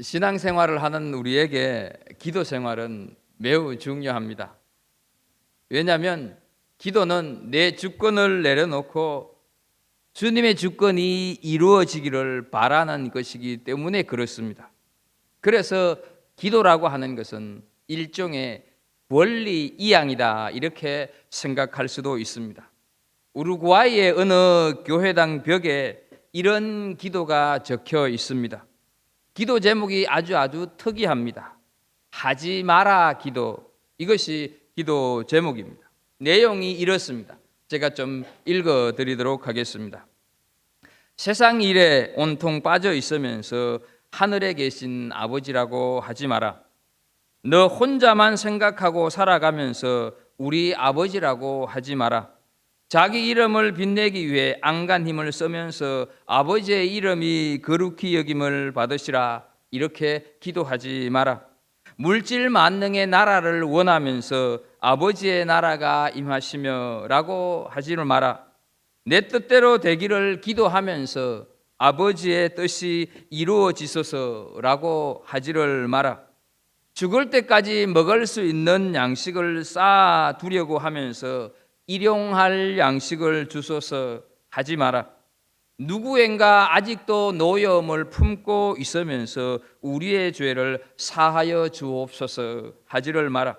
신앙생활을 하는 우리에게 기도 생활은 매우 중요합니다. 왜냐하면 기도는 내 주권을 내려놓고 주님의 주권이 이루어지기를 바라는 것이기 때문에 그렇습니다. 그래서 기도라고 하는 것은 일종의 원리 이양이다, 이렇게 생각할 수도 있습니다. 우루과이의 어느 교회당 벽에 이런 기도가 적혀 있습니다. 기도 제목이 아주 특이합니다. 하지 마라 기도, 이것이 기도 제목입니다. 내용이 이렇습니다. 제가 좀 읽어드리도록 하겠습니다. 세상 일에 온통 빠져 있으면서 하늘에 계신 아버지라고 하지 마라. 너 혼자만 생각하고 살아가면서 우리 아버지라고 하지 마라. 자기 이름을 빛내기 위해 안간 힘을 쓰면서 아버지의 이름이 거룩히 여김을 받으시라, 이렇게 기도하지 마라. 물질 만능의 나라를 원하면서 아버지의 나라가 임하시며 라고 하지를 마라. 내 뜻대로 되기를 기도하면서 아버지의 뜻이 이루어지소서라고 하지를 마라. 죽을 때까지 먹을 수 있는 양식을 쌓아 두려고 하면서 일용할 양식을 주소서 하지 마라. 누구인가 아직도 노여움을 품고 있으면서 우리의 죄를 사하여 주옵소서 하지를 마라.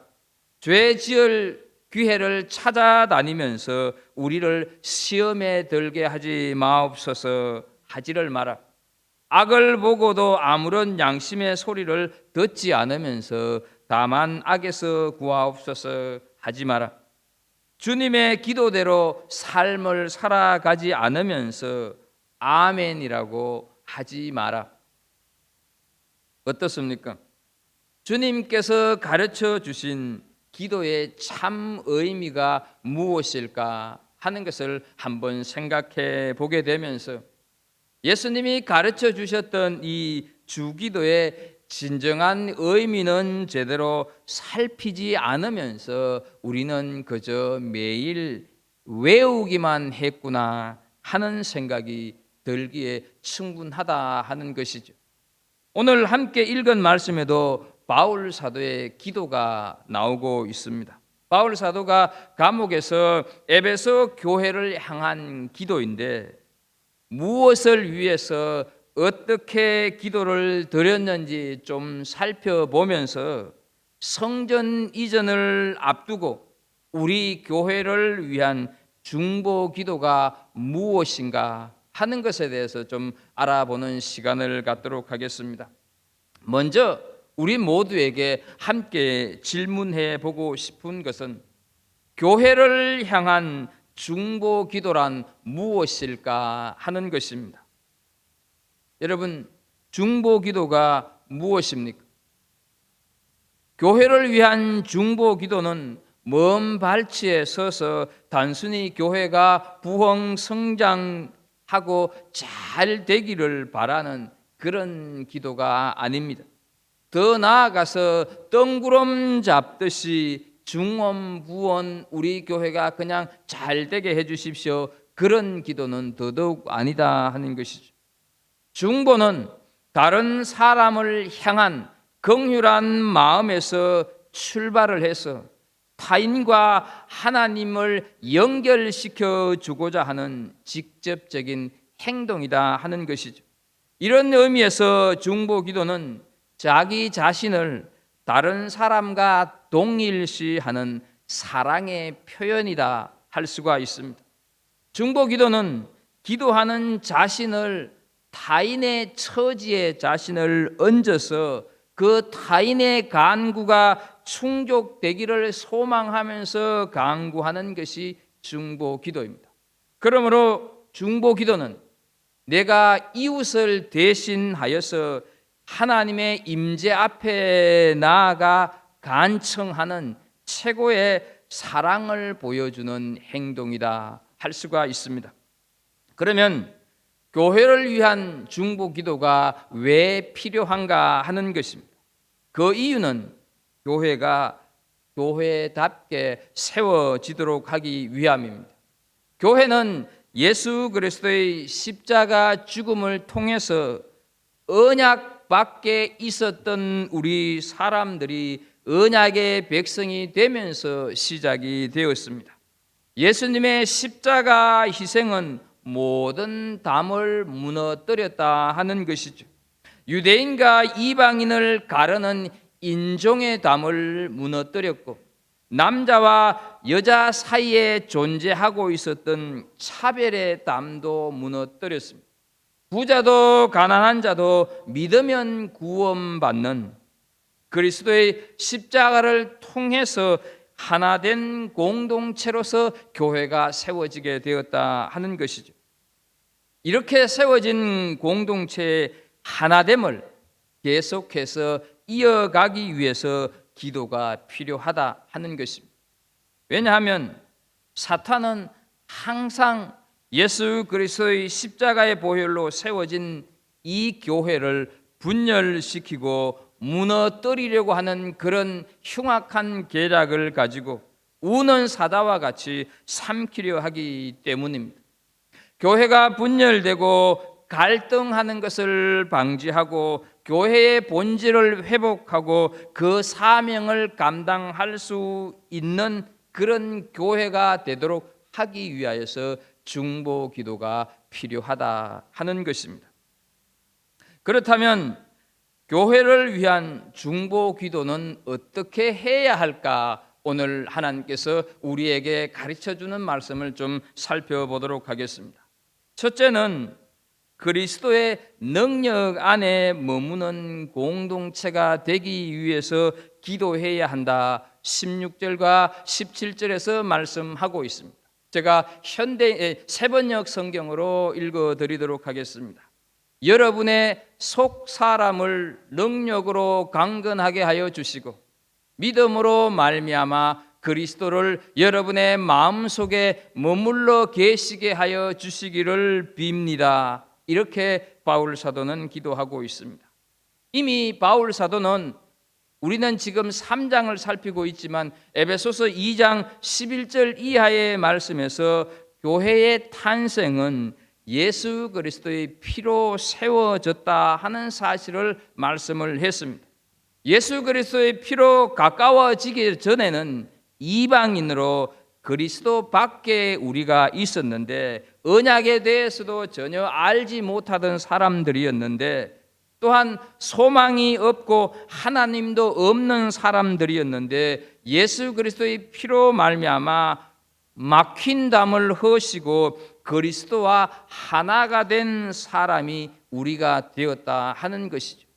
죄 지을 기회를 찾아다니면서 우리를 시험에 들게 하지 마옵소서 하지를 마라. 악을 보고도 아무런 양심의 소리를 듣지 않으면서 다만 악에서 구하옵소서 하지 마라. 주님의 기도대로 삶을 살아가지 않으면서 아멘이라고 하지 마라. 어떻습니까? 주님께서 가르쳐 주신 기도의 참 의미가 무엇일까 하는 것을 한번 생각해 보게 되면서 예수님이 가르쳐 주셨던 이 주기도의 진정한 의미는 제대로 살피지 않으면서 우리는 그저 매일 외우기만 했구나 하는 생각이 들기에 충분하다 하는 것이죠. 오늘 함께 읽은 말씀에도 바울 사도의 기도가 나오고 있습니다. 바울 사도가 감옥에서 에베소 교회를 향한 기도인데 무엇을 위해서 어떻게 기도를 드렸는지 좀 살펴보면서 성전 이전을 앞두고 우리 교회를 위한 중보 기도가 무엇인가 하는 것에 대해서 좀 알아보는 시간을 갖도록 하겠습니다. 먼저 우리 모두에게 함께 질문해 보고 싶은 것은 교회를 향한 중보 기도란 무엇일까 하는 것입니다. 여러분, 중보 기도가 무엇입니까? 교회를 위한 중보 기도는 먼 발치에 서서 단순히 교회가 부흥 성장하고 잘 되기를 바라는 그런 기도가 아닙니다. 더 나아가서 뜬구름 잡듯이 중원부원 우리 교회가 그냥 잘 되게 해 주십시오, 그런 기도는 더더욱 아니다 하는 것이죠. 중보는 다른 사람을 향한 긍휼한 마음에서 출발을 해서 타인과 하나님을 연결시켜 주고자 하는 직접적인 행동이다 하는 것이죠. 이런 의미에서 중보기도는 자기 자신을 다른 사람과 동일시하는 사랑의 표현이다 할 수가 있습니다. 중보기도는 기도하는 자신을 타인의 처지에 자신을 얹어서 그 타인의 간구가 충족되기를 소망하면서 간구하는 것이 중보기도입니다. 그러므로 중보기도는 내가 이웃을 대신하여서 하나님의 임재 앞에 나아가 간청하는 최고의 사랑을 보여주는 행동이다 할 수가 있습니다. 그러면 교회를 위한 중보기도가 왜 필요한가 하는 것입니다. 그 이유는 교회가 교회답게 세워지도록 하기 위함입니다. 교회는 예수 그리스도의 십자가 죽음을 통해서 언약 밖에 있었던 우리 사람들이 언약의 백성이 되면서 시작이 되었습니다. 예수님의 십자가 희생은 모든 담을 무너뜨렸다 하는 것이죠. 유대인과 이방인을 가르는 인종의 담을 무너뜨렸고, 남자와 여자 사이에 존재하고 있었던 차별의 담도 무너뜨렸습니다. 부자도 가난한 자도 믿으면 구원받는 그리스도의 십자가를 통해서 하나된 공동체로서 교회가 세워지게 되었다 하는 것이죠. 이렇게 세워진 공동체의 하나됨을 계속해서 이어가기 위해서 기도가 필요하다 하는 것입니다. 왜냐하면 사탄은 항상 예수 그리스도의 십자가의 보혈로 세워진 이 교회를 분열시키고 무너뜨리려고 하는 그런 흉악한 계략을 가지고 우는 사자와 같이 삼키려 하기 때문입니다. 교회가 분열되고 갈등하는 것을 방지하고 교회의 본질을 회복하고 그 사명을 감당할 수 있는 그런 교회가 되도록 하기 위하여서 중보 기도가 필요하다 하는 것입니다. 그렇다면 교회를 위한 중보 기도는 어떻게 해야 할까? 오늘 하나님께서 우리에게 가르쳐주는 말씀을 좀 살펴보도록 하겠습니다. 첫째는 그리스도의 능력 안에 머무는 공동체가 되기 위해서 기도해야 한다. 16절과 17절에서 말씀하고 있습니다. 제가 현대 세번역 성경으로 읽어드리도록 하겠습니다. 여러분의 속 사람을 능력으로 강건하게 하여 주시고 믿음으로 말미암아 그리스도를 여러분의 마음속에 머물러 계시게 하여 주시기를 빕니다. 이렇게 바울 사도는 기도하고 있습니다. 이미 바울 사도는 우리는 지금 3장을 살피고 있지만 에베소서 2장 11절 이하의 말씀에서 교회의 탄생은 예수 그리스도의 피로 세워졌다 하는 사실을 말씀을 했습니다. 예수 그리스도의 피로 가까워지기 전에는 이방인으로 그리스도 밖에 우리가 있었는데 언약에 대해서도 전혀 알지 못하던 사람들이었는데 또한 소망이 없고 하나님도 없는 사람들이었는데 예수 그리스도의 피로 말미암아 막힌 담을 허시고 그리스도와 하나가 된 사람이 우리가 되었다 하는 것이죠.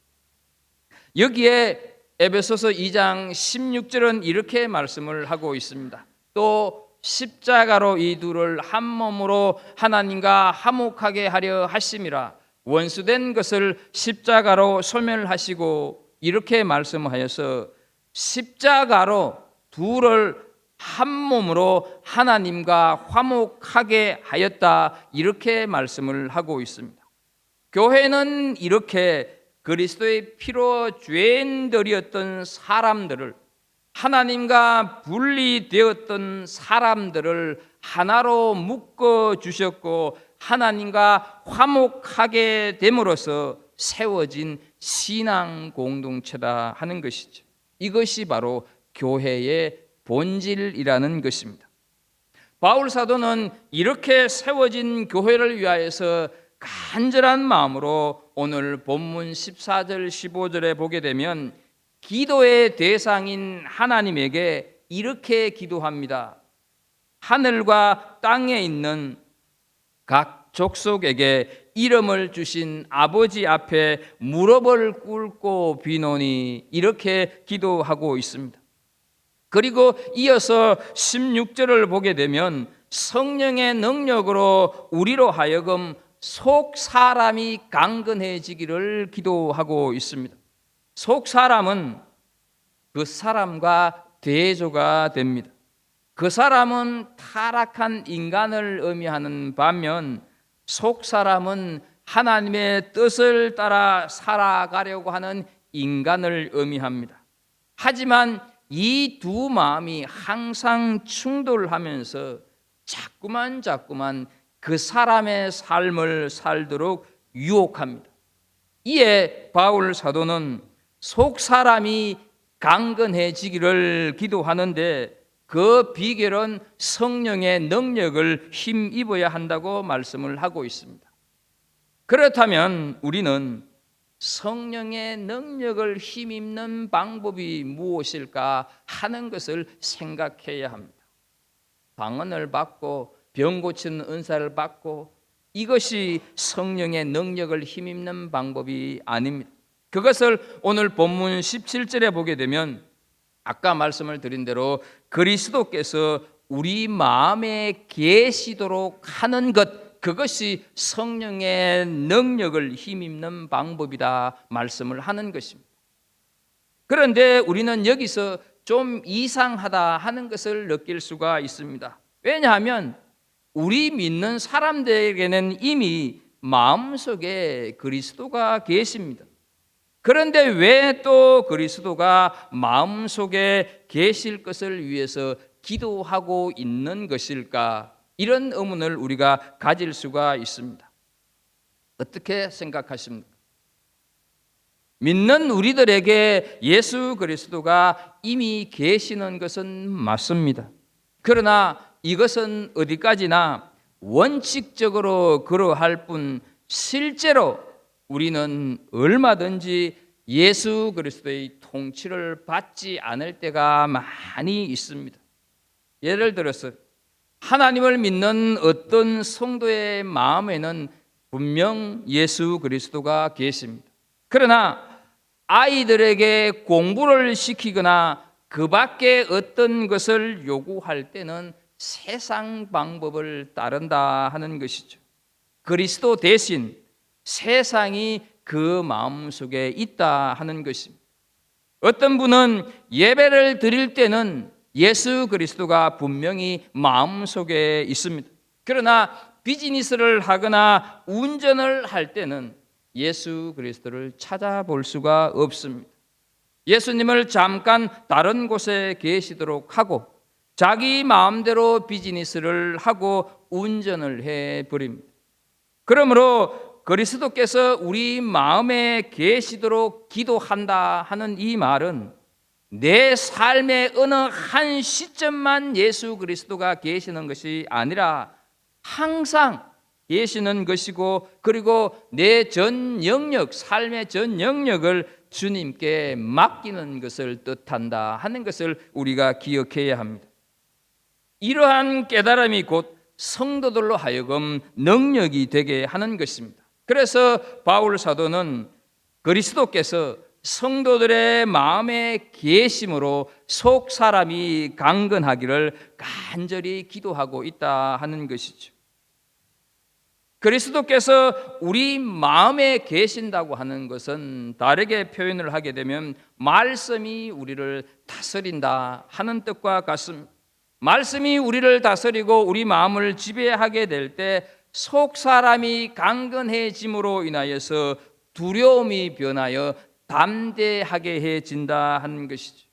여기에 에베소서 2장 16절은 이렇게 말씀을 하고 있습니다. 또 십자가로 이 둘을 한 몸으로 하나님과 화목하게 하려 하심이라. 원수된 것을 십자가로 소멸하시고 이렇게 말씀하여서 십자가로 둘을 한 몸으로 하나님과 화목하게 하였다 이렇게 말씀을 하고 있습니다. 교회는 이렇게 그리스도의 피로 죄인들이었던 사람들을 하나님과 분리되었던 사람들을 하나로 묶어 주셨고 하나님과 화목하게 됨으로써 세워진 신앙 공동체다 하는 것이죠. 이것이 바로 교회의 본질이라는 것입니다. 바울 사도는 이렇게 세워진 교회를 위하여서 간절한 마음으로 오늘 본문 14절 15절에 보게 되면 기도의 대상인 하나님에게 이렇게 기도합니다. 하늘과 땅에 있는 각 족속에게 이름을 주신 아버지 앞에 무릎을 꿇고 비노니, 이렇게 기도하고 있습니다. 그리고 이어서 16절을 보게 되면 성령의 능력으로 우리로 하여금 속 사람이 강건해지기를 기도하고 있습니다. 속 사람은 그 사람과 대조가 됩니다. 그 사람은 타락한 인간을 의미하는 반면 속 사람은 하나님의 뜻을 따라 살아가려고 하는 인간을 의미합니다. 하지만 이 두 마음이 항상 충돌하면서 자꾸만 그 사람의 삶을 살도록 유혹합니다. 이에 바울 사도는 속 사람이 강건해지기를 기도하는데 그 비결은 성령의 능력을 힘입어야 한다고 말씀을 하고 있습니다. 그렇다면 우리는 성령의 능력을 힘입는 방법이 무엇일까 하는 것을 생각해야 합니다. 방언을 받고 병 고치는 은사를 받고 이것이 성령의 능력을 힘입는 방법이 아닙니다. 그것을 오늘 본문 17절에 보게 되면 아까 말씀을 드린 대로 그리스도께서 우리 마음에 계시도록 하는 것, 그것이 성령의 능력을 힘입는 방법이다 말씀을 하는 것입니다. 그런데 우리는 여기서 좀 이상하다 하는 것을 느낄 수가 있습니다. 왜냐하면 우리 믿는 사람들에게는 이미 마음속에 그리스도가 계십니다. 그런데 왜 또 그리스도가 마음속에 계실 것을 위해서 기도하고 있는 것일까? 이런 의문을 우리가 가질 수가 있습니다. 어떻게 생각하십니까? 믿는 우리들에게 예수 그리스도가 이미 계시는 것은 맞습니다. 그러나 이것은 어디까지나 원칙적으로 그러할 뿐 실제로 우리는 얼마든지 예수 그리스도의 통치를 받지 않을 때가 많이 있습니다. 예를 들어서 하나님을 믿는 어떤 성도의 마음에는 분명 예수 그리스도가 계십니다. 그러나 아이들에게 공부를 시키거나 그 밖에 어떤 것을 요구할 때는 세상 방법을 따른다 하는 것이죠. 그리스도 대신 세상이 그 마음속에 있다 하는 것입니다. 어떤 분은 예배를 드릴 때는 예수 그리스도가 분명히 마음속에 있습니다. 그러나 비즈니스를 하거나 운전을 할 때는 예수 그리스도를 찾아볼 수가 없습니다. 예수님을 잠깐 다른 곳에 계시도록 하고 자기 마음대로 비즈니스를 하고 운전을 해버립니다. 그러므로 그리스도께서 우리 마음에 계시도록 기도한다 하는 이 말은 내 삶의 어느 한 시점만 예수 그리스도가 계시는 것이 아니라 항상 계시는 것이고, 그리고 내 전 영역, 삶의 전 영역을 주님께 맡기는 것을 뜻한다 하는 것을 우리가 기억해야 합니다. 이러한 깨달음이 곧 성도들로 하여금 능력이 되게 하는 것입니다. 그래서 바울 사도는 그리스도께서 성도들의 마음에 계심으로 속 사람이 강건하기를 간절히 기도하고 있다 하는 것이죠. 그리스도께서 우리 마음에 계신다고 하는 것은 다르게 표현을 하게 되면 말씀이 우리를 다스린다 하는 뜻과 같습니다. 말씀이 우리를 다스리고 우리 마음을 지배하게 될 때 속 사람이 강건해짐으로 인하여서 두려움이 변하여 담대하게 해진다 하는 것이죠.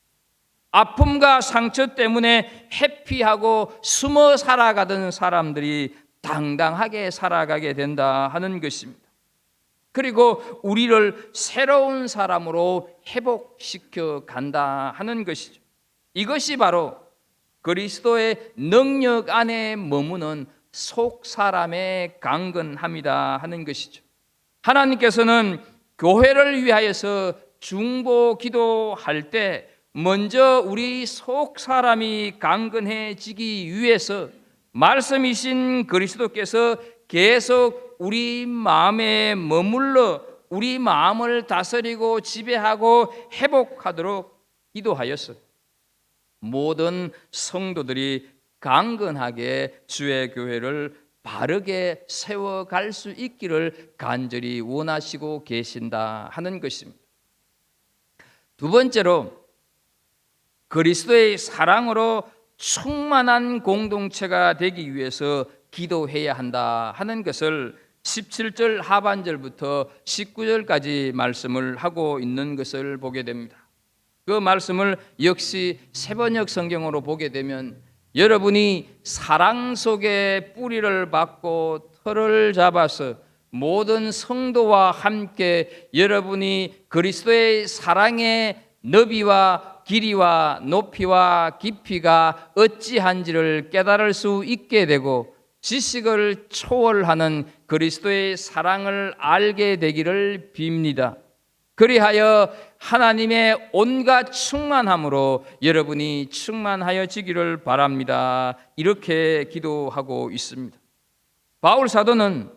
아픔과 상처 때문에 회피하고 숨어 살아가던 사람들이 당당하게 살아가게 된다 하는 것입니다. 그리고 우리를 새로운 사람으로 회복시켜 간다 하는 것이죠. 이것이 바로 그리스도의 능력 안에 머무는 속 사람의 강건함이다 하는 것이죠. 하나님께서는 교회를 위하여서 중보 기도할 때 먼저 우리 속 사람이 강건해지기 위해서 말씀이신 그리스도께서 계속 우리 마음에 머물러 우리 마음을 다스리고 지배하고 회복하도록 기도하였어요. 모든 성도들이 강건하게 주의 교회를 바르게 세워갈 수 있기를 간절히 원하시고 계신다 하는 것입니다. 두 번째로 그리스도의 사랑으로 충만한 공동체가 되기 위해서 기도해야 한다 하는 것을 17절 하반절부터 19절까지 말씀을 하고 있는 것을 보게 됩니다. 그 말씀을 역시 세번역 성경으로 보게 되면 여러분이 사랑 속에 뿌리를 받고 털을 잡아서 모든 성도와 함께 여러분이 그리스도의 사랑의 너비와 길이와 높이와 깊이가 어찌한지를 깨달을 수 있게 되고 지식을 초월하는 그리스도의 사랑을 알게 되기를 빕니다. 그리하여 하나님의 온갖 충만함으로 여러분이 충만하여지기를 바랍니다. 이렇게 기도하고 있습니다. 바울 사도는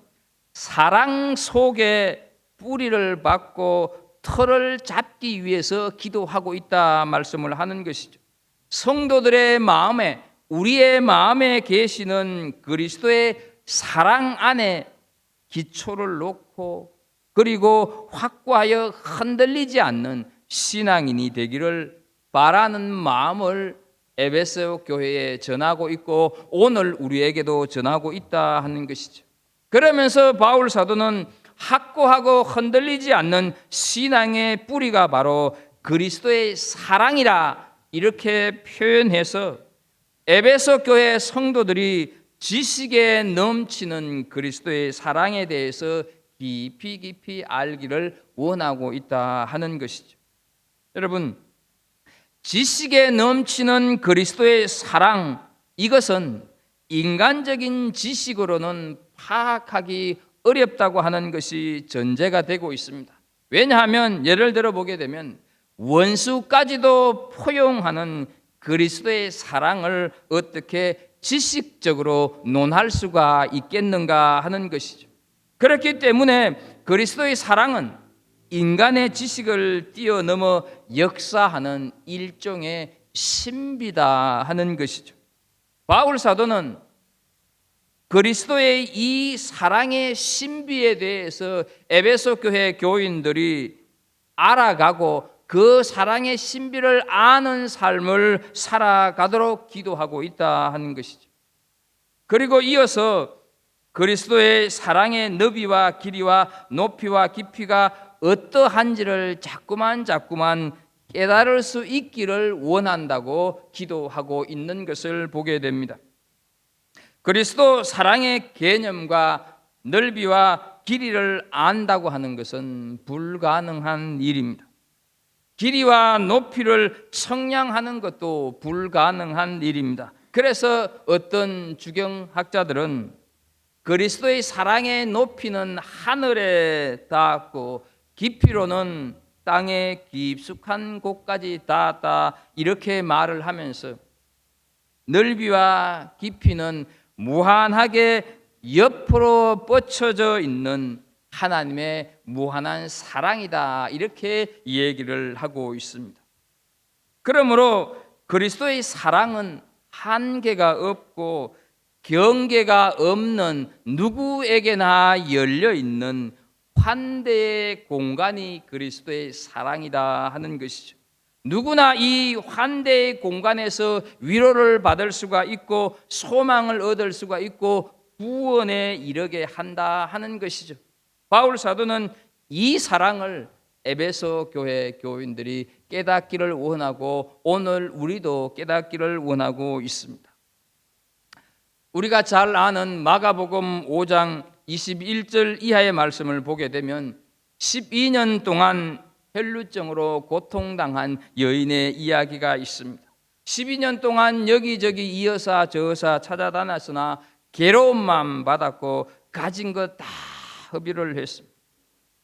사랑 속에 뿌리를 받고 털을 잡기 위해서 기도하고 있다 말씀을 하는 것이죠. 성도들의 마음에, 우리의 마음에 계시는 그리스도의 사랑 안에 기초를 놓고 그리고 확고하여 흔들리지 않는 신앙인이 되기를 바라는 마음을 에베소 교회에 전하고 있고 오늘 우리에게도 전하고 있다 하는 것이죠. 그러면서 바울 사도는 확고하고 흔들리지 않는 신앙의 뿌리가 바로 그리스도의 사랑이라 이렇게 표현해서 에베소 교회 성도들이 지식에 넘치는 그리스도의 사랑에 대해서 깊이 알기를 원하고 있다 하는 것이죠. 여러분, 지식에 넘치는 그리스도의 사랑, 이것은 인간적인 지식으로는 파악하기 어렵다고 하는 것이 전제가 되고 있습니다. 왜냐하면 예를 들어 보게 되면 원수까지도 포용하는 그리스도의 사랑을 어떻게 지식적으로 논할 수가 있겠는가 하는 것이죠. 그렇기 때문에 그리스도의 사랑은 인간의 지식을 뛰어넘어 역사하는 일종의 신비다 하는 것이죠. 바울 사도는 그리스도의 이 사랑의 신비에 대해서 에베소 교회 교인들이 알아가고 그 사랑의 신비를 아는 삶을 살아가도록 기도하고 있다 하는 것이죠. 그리고 이어서 그리스도의 사랑의 너비와 길이와 높이와 깊이가 어떠한지를 자꾸만 깨달을 수 있기를 원한다고 기도하고 있는 것을 보게 됩니다. 그리스도 사랑의 개념과 넓이와 길이를 안다고 하는 것은 불가능한 일입니다. 길이와 높이를 측량하는 것도 불가능한 일입니다. 그래서 어떤 주경학자들은 그리스도의 사랑의 높이는 하늘에 닿았고 깊이로는 땅의 깊숙한 곳까지 닿았다 이렇게 말을 하면서 넓이와 깊이는 무한하게 옆으로 뻗쳐져 있는 하나님의 무한한 사랑이다 이렇게 얘기를 하고 있습니다. 그러므로 그리스도의 사랑은 한계가 없고 경계가 없는 누구에게나 열려 있는 환대의 공간이 그리스도의 사랑이다 하는 것이죠. 누구나 이 환대의 공간에서 위로를 받을 수가 있고 소망을 얻을 수가 있고 구원에 이르게 한다 하는 것이죠. 바울 사도는 이 사랑을 에베소 교회 교인들이 깨닫기를 원하고 오늘 우리도 깨닫기를 원하고 있습니다. 우리가 잘 아는 마가복음 5장 21절 이하의 말씀을 보게 되면 12년 동안 혈루증으로 고통당한 여인의 이야기가 있습니다. 12년 동안 여기저기 이어사 저어사 찾아다녔으나 괴로움만 받았고 가진 것 다 허비를 했습니다.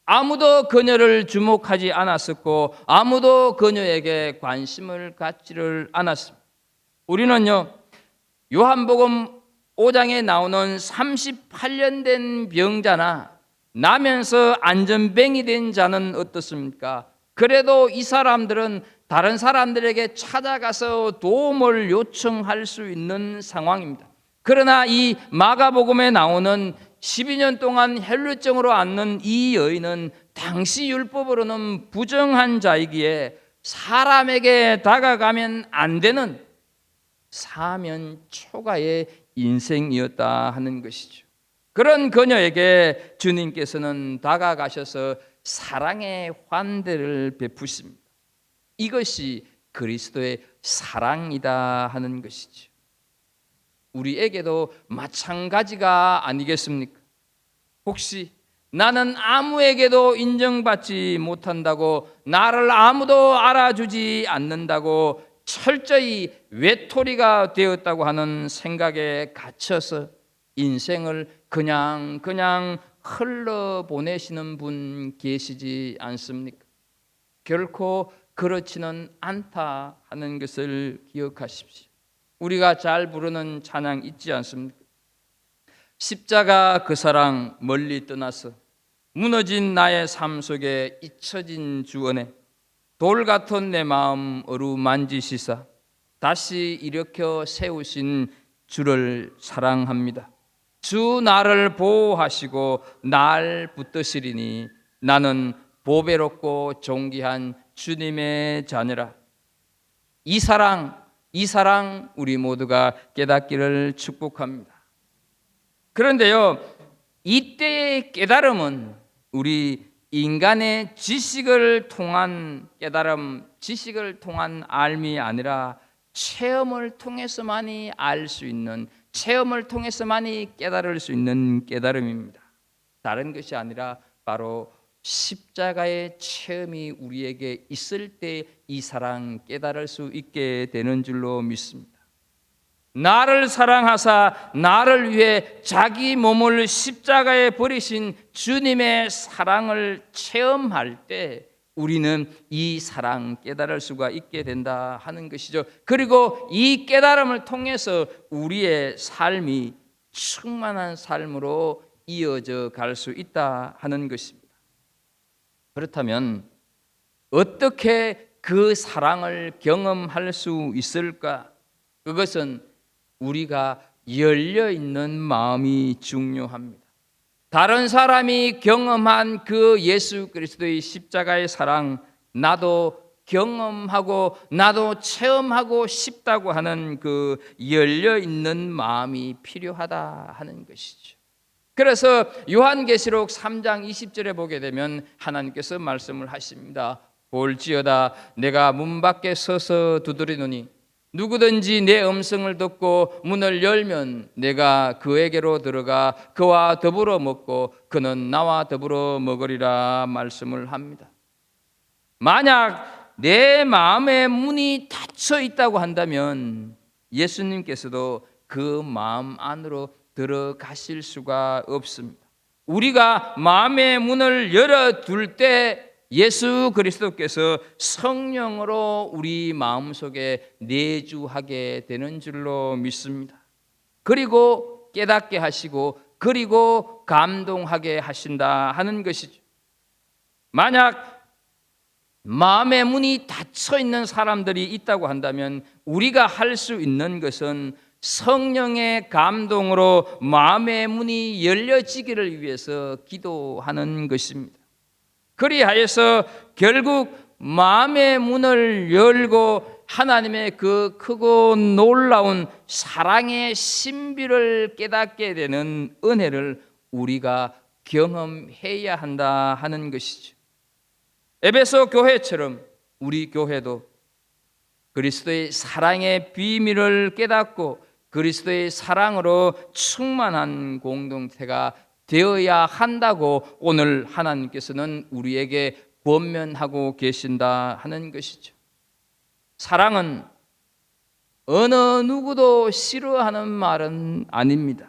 아무도 그녀를 주목하지 않았었고 아무도 그녀에게 관심을 갖지를 않았습니다. 우리는요, 요한복음 5장에 나오는 38년 된 병자나 나면서 안전뱅이 된 자는 어떻습니까? 그래도 이 사람들은 다른 사람들에게 찾아가서 도움을 요청할 수 있는 상황입니다. 그러나 이 마가복음에 나오는 12년 동안 혈루증으로 앓는 이 여인은 당시 율법으로는 부정한 자이기에 사람에게 다가가면 안 되는 사면 초가의 인생이었다 하는 것이죠. 그런 그녀에게 주님께서는 다가가셔서 사랑의 환대를 베푸십니다. 이것이 그리스도의 사랑이다 하는 것이죠. 우리에게도 마찬가지가 아니겠습니까? 혹시 나는 아무에게도 인정받지 못한다고, 나를 아무도 알아주지 않는다고 철저히 외톨이가 되었다고 하는 생각에 갇혀서 인생을 그냥 흘러보내시는 분 계시지 않습니까? 결코 그렇지는 않다 하는 것을 기억하십시오. 우리가 잘 부르는 찬양 있지 않습니까? 십자가 그 사랑 멀리 떠나서 무너진 나의 삶 속에 잊혀진 주 은혜, 돌 같은 내 마음 어루만지시사 다시 일으켜 세우신 주를 사랑합니다. 주 나를 보호하시고 날 붙드시리니 나는 보배롭고 존귀한 주님의 자녀라. 이 사랑 우리 모두가 깨닫기를 축복합니다. 그런데요, 이때의 깨달음은 우리 인간의 지식을 통한 깨달음, 지식을 통한 알미 아니라 체험을 통해서만이 알 수 있는, 체험을 통해서만이 깨달을 수 있는 깨달음입니다. 다른 것이 아니라 바로 십자가의 체험이 우리에게 있을 때 이 사랑 깨달을 수 있게 되는 줄로 믿습니다. 나를 사랑하사 나를 위해 자기 몸을 십자가에 버리신 주님의 사랑을 체험할 때 우리는 이 사랑 깨달을 수가 있게 된다 하는 것이죠. 그리고 이 깨달음을 통해서 우리의 삶이 충만한 삶으로 이어져 갈 수 있다 하는 것입니다. 그렇다면 어떻게 그 사랑을 경험할 수 있을까? 그것은 우리가 열려 있는 마음이 중요합니다. 다른 사람이 경험한 그 예수 그리스도의 십자가의 사랑, 나도 경험하고 나도 체험하고 싶다고 하는 그 열려 있는 마음이 필요하다 하는 것이죠. 그래서 요한계시록 3장 20절에 보게 되면 하나님께서 말씀을 하십니다. 볼지어다 내가 문 밖에 서서 두드리노니 누구든지 내 음성을 듣고 문을 열면 내가 그에게로 들어가 그와 더불어 먹고 그는 나와 더불어 먹으리라 말씀을 합니다. 만약 내 마음의 문이 닫혀 있다고 한다면 예수님께서도 그 마음 안으로 들어가실 수가 없습니다. 우리가 마음의 문을 열어둘 때 예수 그리스도께서 성령으로 우리 마음속에 내주하게 되는 줄로 믿습니다. 그리고 깨닫게 하시고 그리고 감동하게 하신다 하는 것이죠. 만약 마음의 문이 닫혀 있는 사람들이 있다고 한다면 우리가 할 수 있는 것은 성령의 감동으로 마음의 문이 열려지기를 위해서 기도하는 것입니다. 그리하여서 결국 마음의 문을 열고 하나님의 그 크고 놀라운 사랑의 신비를 깨닫게 되는 은혜를 우리가 경험해야 한다 하는 것이죠. 에베소 교회처럼 우리 교회도 그리스도의 사랑의 비밀을 깨닫고 그리스도의 사랑으로 충만한 공동체가 되어야 한다고 오늘 하나님께서는 우리에게 권면하고 계신다 하는 것이죠. 사랑은 어느 누구도 싫어하는 말은 아닙니다.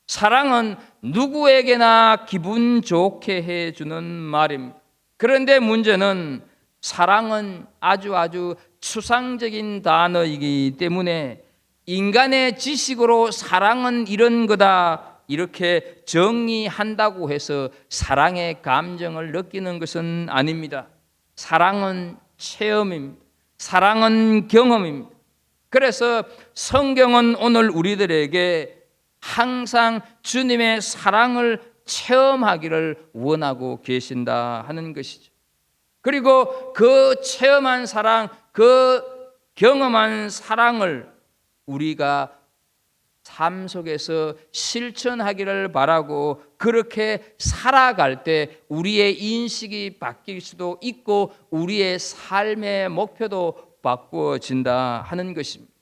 사랑은 누구에게나 기분 좋게 해주는 말입니다. 그런데 문제는 사랑은 아주 추상적인 단어이기 때문에 인간의 지식으로 사랑은 이런 거다 이렇게 정의한다고 해서 사랑의 감정을 느끼는 것은 아닙니다. 사랑은 체험입니다. 사랑은 경험입니다. 그래서 성경은 오늘 우리들에게 항상 주님의 사랑을 체험하기를 원하고 계신다 하는 것이죠. 그리고 그 체험한 사랑, 그 경험한 사랑을 우리가 삶 속에서 실천하기를 바라고 그렇게 살아갈 때 우리의 인식이 바뀔 수도 있고 우리의 삶의 목표도 바꾸어진다 하는 것입니다.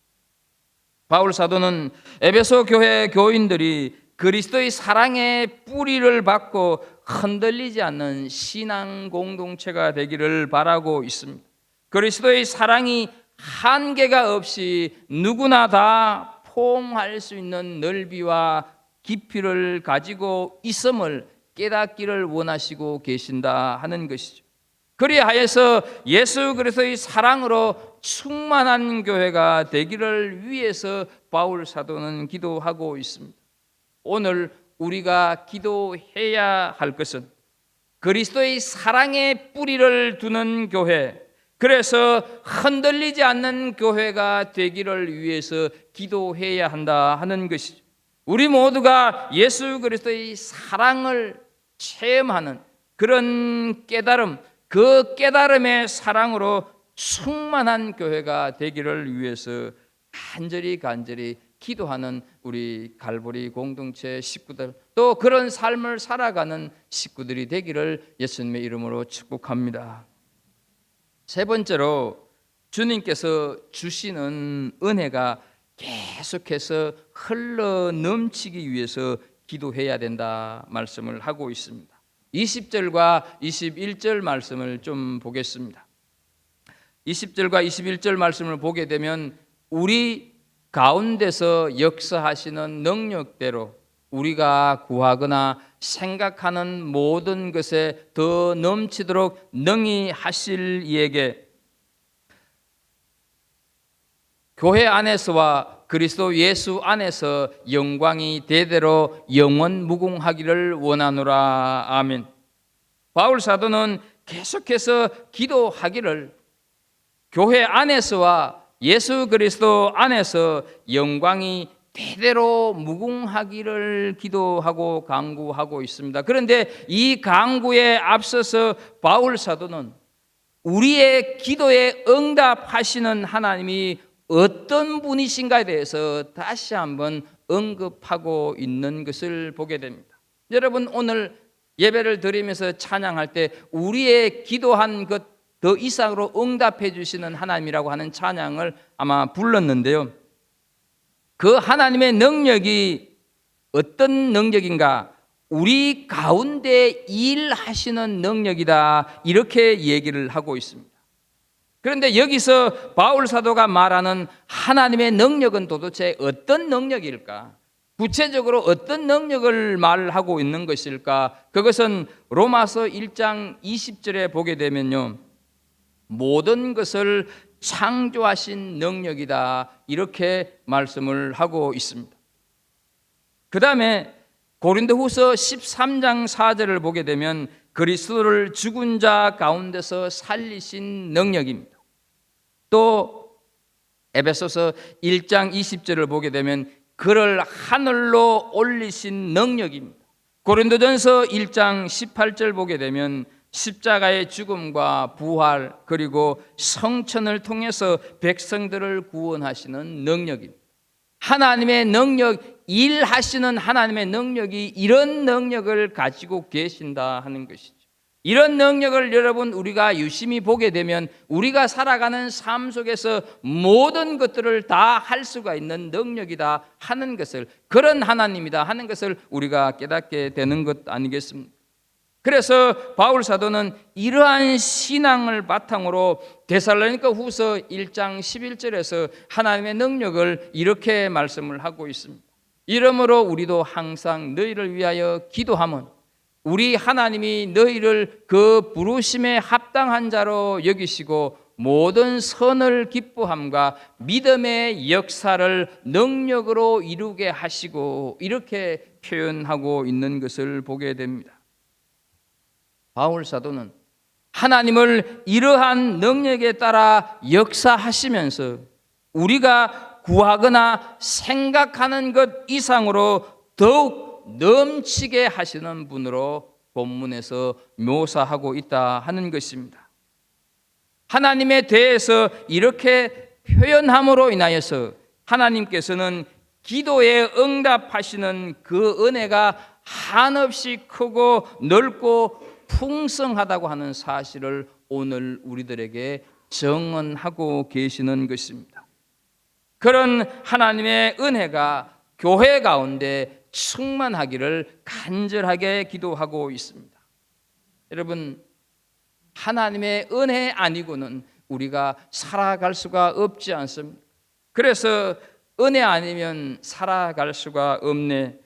바울 사도는 에베소 교회 교인들이 그리스도의 사랑의 뿌리를 받고 흔들리지 않는 신앙 공동체가 되기를 바라고 있습니다. 그리스도의 사랑이 한계가 없이 누구나 다 포용할 수 있는 넓이와 깊이를 가지고 있음을 깨닫기를 원하시고 계신다 하는 것이죠. 그리하여서 예수 그리스도의 사랑으로 충만한 교회가 되기를 위해서 바울 사도는 기도하고 있습니다. 오늘 우리가 기도해야 할 것은 그리스도의 사랑의 뿌리를 두는 교회, 그래서 흔들리지 않는 교회가 되기를 위해서 기도해야 한다 하는 것이죠. 우리 모두가 예수 그리스도의 사랑을 체험하는 그런 깨달음, 그 깨달음의 사랑으로 충만한 교회가 되기를 위해서 간절히 기도하는 우리 갈보리 공동체 식구들, 또 그런 삶을 살아가는 식구들이 되기를 예수님의 이름으로 축복합니다. 세 번째로 주님께서 주시는 은혜가 계속해서 흘러 넘치기 위해서 기도해야 된다 말씀을 하고 있습니다. 20절과 21절 말씀을 좀 보겠습니다. 20절과 21절 말씀을 보게 되면 우리 가운데서 역사하시는 능력대로 우리가 구하거나 생각하는 모든 것에 더 넘치도록 능히 하실 이에게 교회 안에서와 그리스도 예수 안에서 영광이 대대로 영원 무궁하기를 원하노라. 아멘. 바울 사도는 계속해서 기도하기를 교회 안에서와 예수 그리스도 안에서 영광이 대대로 무궁하기를 기도하고 간구하고 있습니다. 그런데 이 간구에 앞서서 바울 사도는 우리의 기도에 응답하시는 하나님이 어떤 분이신가에 대해서 다시 한번 언급하고 있는 것을 보게 됩니다. 여러분, 오늘 예배를 드리면서 찬양할 때 우리의 기도한 것 더 이상으로 응답해 주시는 하나님이라고 하는 찬양을 아마 불렀는데요. 그 하나님의 능력이 어떤 능력인가? 우리 가운데 일하시는 능력이다, 이렇게 얘기를 하고 있습니다. 그런데 여기서 바울 사도가 말하는 하나님의 능력은 도대체 어떤 능력일까? 구체적으로 어떤 능력을 말하고 있는 것일까? 그것은 로마서 1장 20절에 보게 되면요, 모든 것을 창조하신 능력이다, 이렇게 말씀을 하고 있습니다. 그 다음에 고린도후서 13장 4절을 보게 되면 그리스도를 죽은 자 가운데서 살리신 능력입니다. 또 에베소서 1장 20절을 보게 되면 그를 하늘로 올리신 능력입니다. 고린도전서 1장 18절 보게 되면 십자가의 죽음과 부활 그리고 성천을 통해서 백성들을 구원하시는 능력입니다. 하나님의 능력, 일하시는 하나님의 능력이 이런 능력을 가지고 계신다 하는 것이죠. 이런 능력을 여러분 우리가 유심히 보게 되면 우리가 살아가는 삶 속에서 모든 것들을 다 할 수가 있는 능력이다 하는 것을, 그런 하나님이다 하는 것을 우리가 깨닫게 되는 것 아니겠습니까? 그래서 바울 사도는 이러한 신앙을 바탕으로 데살로니가 후서 1장 11절에서 하나님의 능력을 이렇게 말씀을 하고 있습니다. 이러므로 우리도 항상 너희를 위하여 기도하면 우리 하나님이 너희를 그 부르심에 합당한 자로 여기시고 모든 선을 기뻐함과 믿음의 역사를 능력으로 이루게 하시고, 이렇게 표현하고 있는 것을 보게 됩니다. 바울 사도는 하나님을 이러한 능력에 따라 역사하시면서 우리가 구하거나 생각하는 것 이상으로 더욱 넘치게 하시는 분으로 본문에서 묘사하고 있다 하는 것입니다. 하나님에 대해서 이렇게 표현함으로 인하여서 하나님께서는 기도에 응답하시는 그 은혜가 한없이 크고 넓고 풍성하다고 하는 사실을 오늘 우리들에게 증언하고 계시는 것입니다. 그런 하나님의 은혜가 교회 가운데 충만하기를 간절하게 기도하고 있습니다. 여러분, 하나님의 은혜 아니고는 우리가 살아갈 수가 없지 않습니까? 그래서 은혜 아니면 살아갈 수가 없네.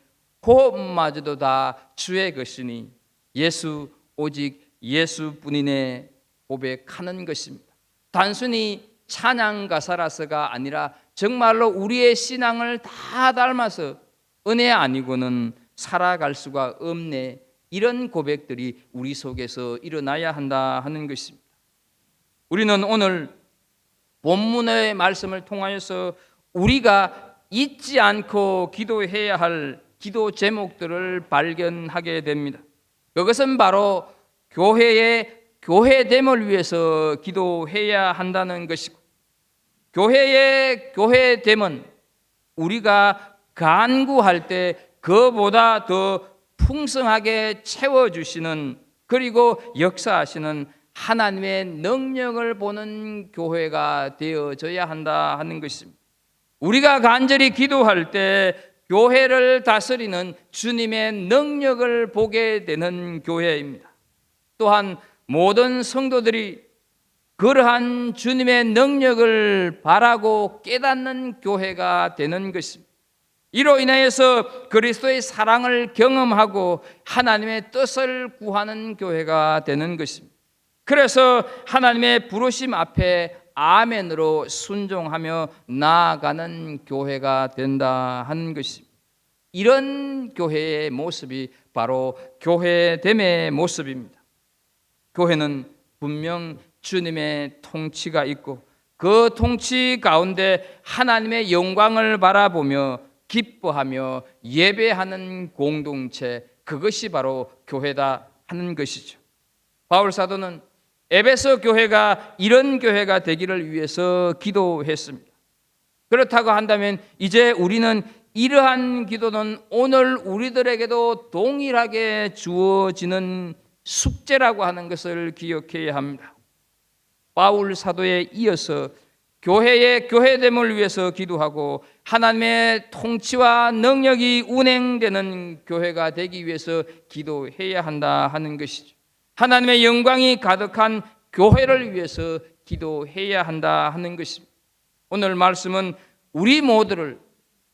호흡마저도 다 주의 것이니 예수 오직 예수뿐이네 고백하는 것입니다. 단순히 찬양 가사라서가 아니라 정말로 우리의 신앙을 다 닮아서 은혜 아니고는 살아갈 수가 없네, 이런 고백들이 우리 속에서 일어나야 한다 하는 것입니다. 우리는 오늘 본문의 말씀을 통하여서 우리가 잊지 않고 기도해야 할 기도 제목들을 발견하게 됩니다. 그것은 바로 교회의 교회됨을 위해서 기도해야 한다는 것이고, 교회의 교회됨은 우리가 간구할 때 그보다 더 풍성하게 채워주시는, 그리고 역사하시는 하나님의 능력을 보는 교회가 되어져야 한다 하는 것입니다. 우리가 간절히 기도할 때 교회를 다스리는 주님의 능력을 보게 되는 교회입니다. 또한 모든 성도들이 그러한 주님의 능력을 바라고 깨닫는 교회가 되는 것입니다. 이로 인하여서 그리스도의 사랑을 경험하고 하나님의 뜻을 구하는 교회가 되는 것입니다. 그래서 하나님의 부르심 앞에 아멘으로 순종하며 나아가는 교회가 된다 하는 것입니다. 이런 교회의 모습이 바로 교회됨의 모습입니다. 교회는 분명 주님의 통치가 있고 그 통치 가운데 하나님의 영광을 바라보며 기뻐하며 예배하는 공동체, 그것이 바로 교회다 하는 것이죠. 바울 사도는 에베소 교회가 이런 교회가 되기를 위해서 기도했습니다. 그렇다고 한다면 이제 우리는 이러한 기도는 오늘 우리들에게도 동일하게 주어지는 숙제라고 하는 것을 기억해야 합니다. 바울 사도에 이어서 교회의 교회됨을 위해서 기도하고 하나님의 통치와 능력이 운행되는 교회가 되기 위해서 기도해야 한다 하는 것이죠. 하나님의 영광이 가득한 교회를 위해서 기도해야 한다 하는 것입니다. 오늘 말씀은 우리 모두를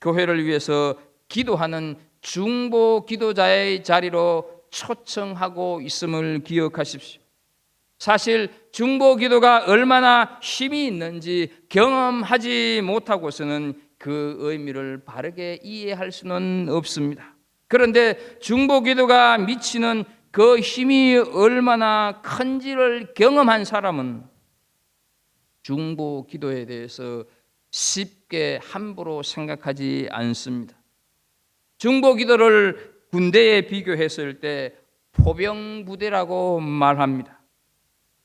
교회를 위해서 기도하는 중보 기도자의 자리로 초청하고 있음을 기억하십시오. 사실 중보 기도가 얼마나 힘이 있는지 경험하지 못하고서는 그 의미를 바르게 이해할 수는 없습니다. 그런데 중보 기도가 미치는 그 힘이 얼마나 큰지를 경험한 사람은 중보 기도에 대해서 쉽게 함부로 생각하지 않습니다. 중보 기도를 군대에 비교했을 때 포병부대라고 말합니다.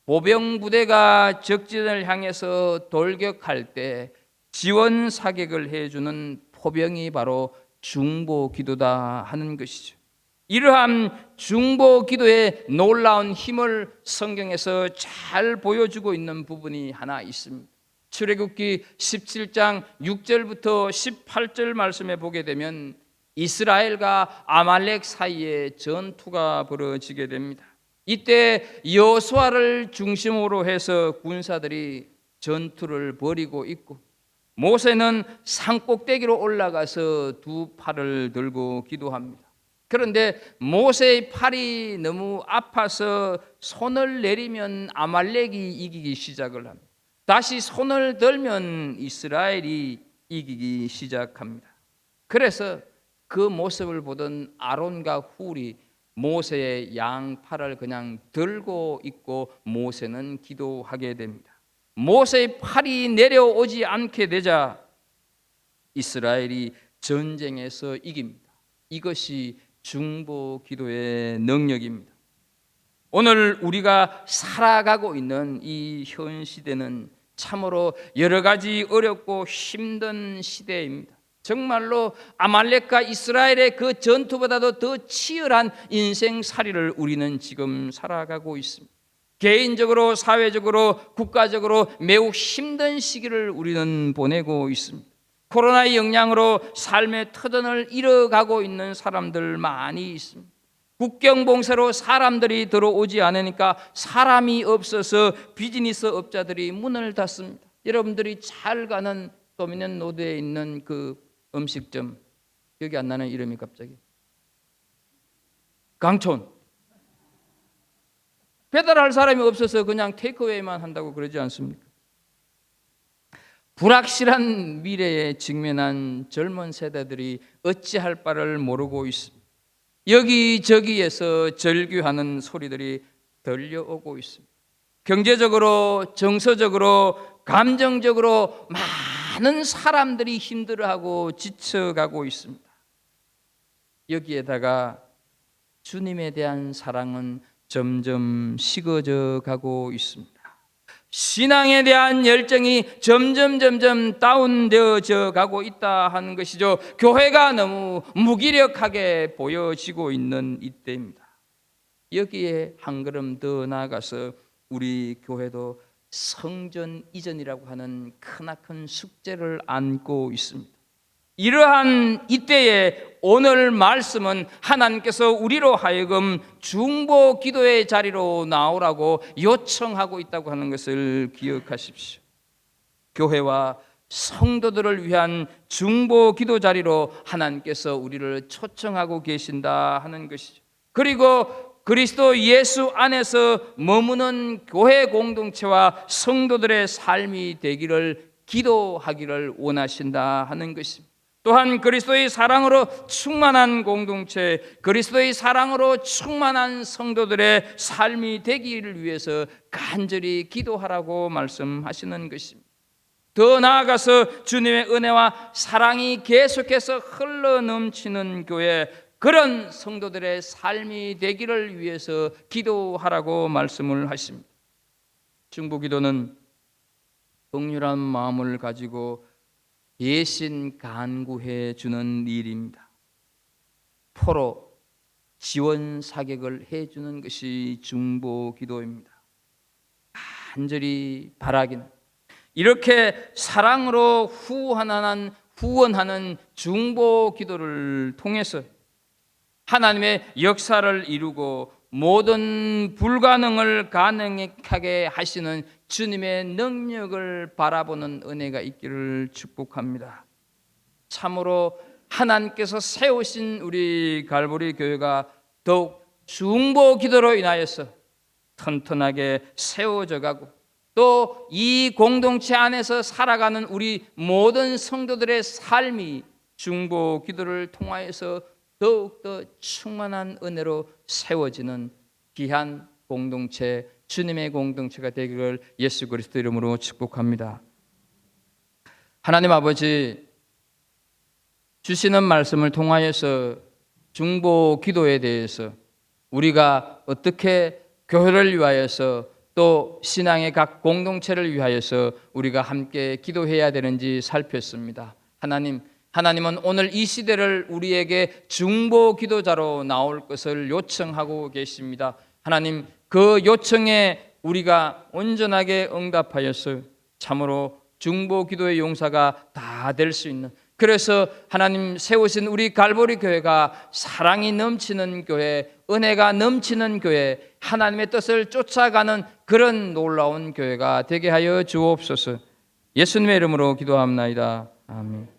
보병부대가 적진을 향해서 돌격할 때 지원 사격을 해주는 포병이 바로 중보 기도다 하는 것이죠. 이러한 중보 기도의 놀라운 힘을 성경에서 잘 보여주고 있는 부분이 하나 있습니다. 출애굽기 17장 6절부터 18절 말씀에 보게 되면 이스라엘과 아말렉 사이에 전투가 벌어지게 됩니다. 이때 여호수아를 중심으로 해서 군사들이 전투를 벌이고 있고, 모세는 산꼭대기로 올라가서 두 팔을 들고 기도합니다. 그런데 모세의 팔이 너무 아파서 손을 내리면 아말렉이 이기기 시작을 합니다. 다시 손을 들면 이스라엘이 이기기 시작합니다. 그래서 그 모습을 보던 아론과 훌이 모세의 양팔을 그냥 들고 있고 모세는 기도하게 됩니다. 모세의 팔이 내려오지 않게 되자 이스라엘이 전쟁에서 이깁니다. 이것이 중보 기도의 능력입니다. 오늘 우리가 살아가고 있는 이 현 시대는 참으로 여러 가지 어렵고 힘든 시대입니다. 정말로 아말렉과 이스라엘의 그 전투보다도 더 치열한 인생살이를 우리는 지금 살아가고 있습니다. 개인적으로, 사회적으로, 국가적으로 매우 힘든 시기를 우리는 보내고 있습니다. 코로나의 영향으로 삶의 터전을 잃어가고 있는 사람들 많이 있습니다. 국경 봉쇄로 사람들이 들어오지 않으니까 사람이 없어서 비즈니스 업자들이 문을 닫습니다. 여러분들이 잘 가는 도미니언 로드에 있는 그 음식점, 기억이 안 나는 이름이 갑자기, 강촌, 배달할 사람이 없어서 그냥 테이크어웨이만 한다고 그러지 않습니까? 불확실한 미래에 직면한 젊은 세대들이 어찌할 바를 모르고 있습니다. 여기저기에서 절규하는 소리들이 들려오고 있습니다. 경제적으로, 정서적으로, 감정적으로 많은 사람들이 힘들어하고 지쳐가고 있습니다. 여기에다가 주님에 대한 사랑은 점점 식어져 가고 있습니다. 신앙에 대한 열정이 점점 다운되어져 가고 있다 하는 것이죠. 교회가 너무 무기력하게 보여지고 있는 이때입니다. 여기에 한 걸음 더 나아가서 우리 교회도 성전 이전이라고 하는 크나큰 숙제를 안고 있습니다. 이러한 이때에 오늘 말씀은 하나님께서 우리로 하여금 중보 기도의 자리로 나오라고 요청하고 있다고 하는 것을 기억하십시오. 교회와 성도들을 위한 중보 기도 자리로 하나님께서 우리를 초청하고 계신다 하는 것이죠. 그리고 그리스도 예수 안에서 머무는 교회 공동체와 성도들의 삶이 되기를 기도하기를 원하신다 하는 것입니다. 또한 그리스도의 사랑으로 충만한 공동체, 그리스도의 사랑으로 충만한 성도들의 삶이 되기를 위해서 간절히 기도하라고 말씀하시는 것입니다. 더 나아가서 주님의 은혜와 사랑이 계속해서 흘러넘치는 교회, 그런 성도들의 삶이 되기를 위해서 기도하라고 말씀을 하십니다. 중보기도는 긍휼한 마음을 가지고 대신 간구해 주는 일입니다. 포로 지원 사격을 해 주는 것이 중보 기도입니다. 간절히 바라기는 이렇게 사랑으로 후원하는 중보 기도를 통해서 하나님의 역사를 이루고 모든 불가능을 가능하게 하시는 주님의 능력을 바라보는 은혜가 있기를 축복합니다. 참으로 하나님께서 세우신 우리 갈보리 교회가 더욱 중보 기도로 인하여서 튼튼하게 세워져 가고 또 이 공동체 안에서 살아가는 우리 모든 성도들의 삶이 중보 기도를 통하여서 더욱더 충만한 은혜로 세워지는 귀한 공동체, 주님의 공동체가 되기를 예수 그리스도 이름으로 축복합니다. 하나님 아버지, 주시는 말씀을 통하여서 중보 기도에 대해서 우리가 어떻게 교회를 위하여서 또 신앙의 각 공동체를 위하여서 우리가 함께 기도해야 되는지 살폈습니다. 하나님은 오늘 이 시대를 우리에게 중보 기도자로 나올 것을 요청하고 계십니다. 하나님, 그 요청에 우리가 온전하게 응답하여서 참으로 중보 기도의 용사가 다 될 수 있는, 그래서 하나님 세우신 우리 갈보리 교회가 사랑이 넘치는 교회, 은혜가 넘치는 교회, 하나님의 뜻을 쫓아가는 그런 놀라운 교회가 되게 하여 주옵소서. 예수님의 이름으로 기도합나이다. 아멘.